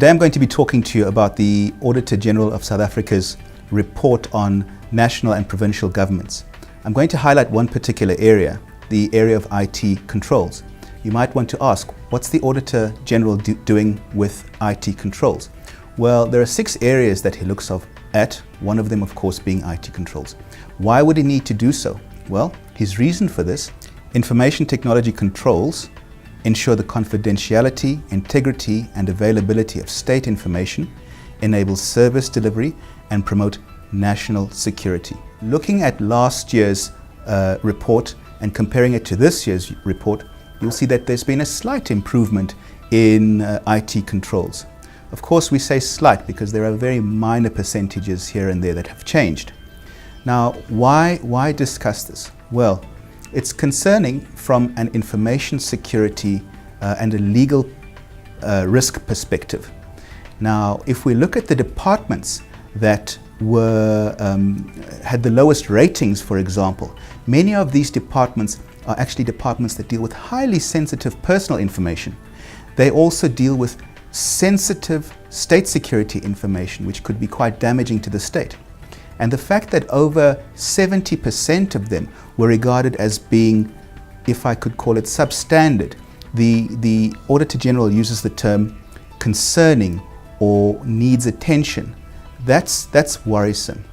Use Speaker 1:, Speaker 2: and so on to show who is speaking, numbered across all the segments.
Speaker 1: Today I'm going to be talking to you about the Auditor-General of South Africa's report on national and provincial governments. I'm going to highlight one particular area, the area of IT controls. You might want to ask, what's the Auditor-General doing with IT controls? Well, there are 6 areas that he looks at, one of them of course being IT controls. Why would he need to do so? Well, his reason for this: information technology controls ensure the confidentiality, integrity and availability of state information, enable service delivery and promote national security. Looking at last year's report and comparing it to this year's report, you'll see that there's been a slight improvement in IT controls. Of course, we say slight because there are very minor percentages here and there that have changed. Now, why discuss this? Well, it's concerning from an information security and a legal risk perspective. Now, if we look at the departments that had the lowest ratings, for example, many of these departments are actually departments that deal with highly sensitive personal information. They also deal with sensitive state security information, which could be quite damaging to the state. And the fact that over 70% of them were regarded as being, if I could call it, substandard, the Auditor-General uses the term concerning or needs attention. That's worrisome.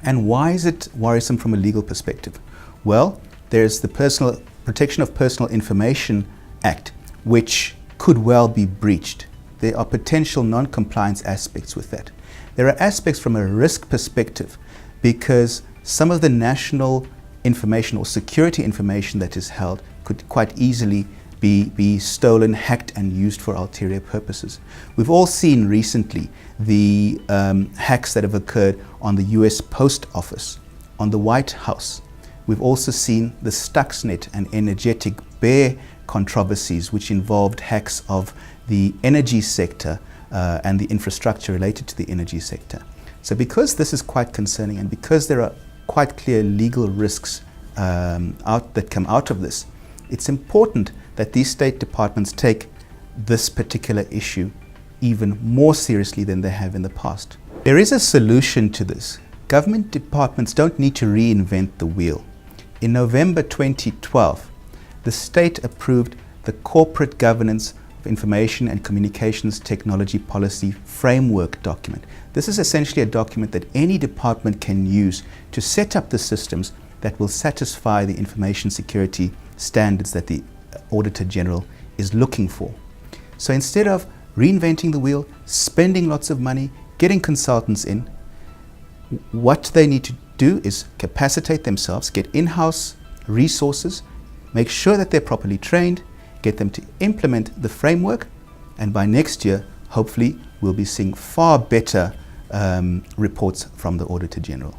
Speaker 1: And why is it worrisome from a legal perspective? Well, there's the Personal Protection of Personal Information Act, which could well be breached. There are potential non-compliance aspects with that. There are aspects from a risk perspective because some of the national information or security information that is held could quite easily be stolen, hacked and used for ulterior purposes. We've all seen recently the hacks that have occurred on the US Post Office, on the White House. We've also seen the Stuxnet and Energetic Bear controversies, which involved hacks of the energy sector and the infrastructure related to the energy sector. So because this is quite concerning and because there are quite clear legal risks that come out of this, it's important that these state departments take this particular issue even more seriously than they have in the past. There is a solution to this. Government departments don't need to reinvent the wheel. In November 2012, the state approved the Corporate Governance of Information and Communications Technology Policy Framework document. This is essentially a document that any department can use to set up the systems that will satisfy the information security standards that the Auditor-General is looking for. So instead of reinventing the wheel, spending lots of money, getting consultants in, what they need to do is capacitate themselves, get in-house resources, make sure that they're properly trained, get them to implement the framework, and by next year, hopefully, we'll be seeing far better reports from the Auditor-General.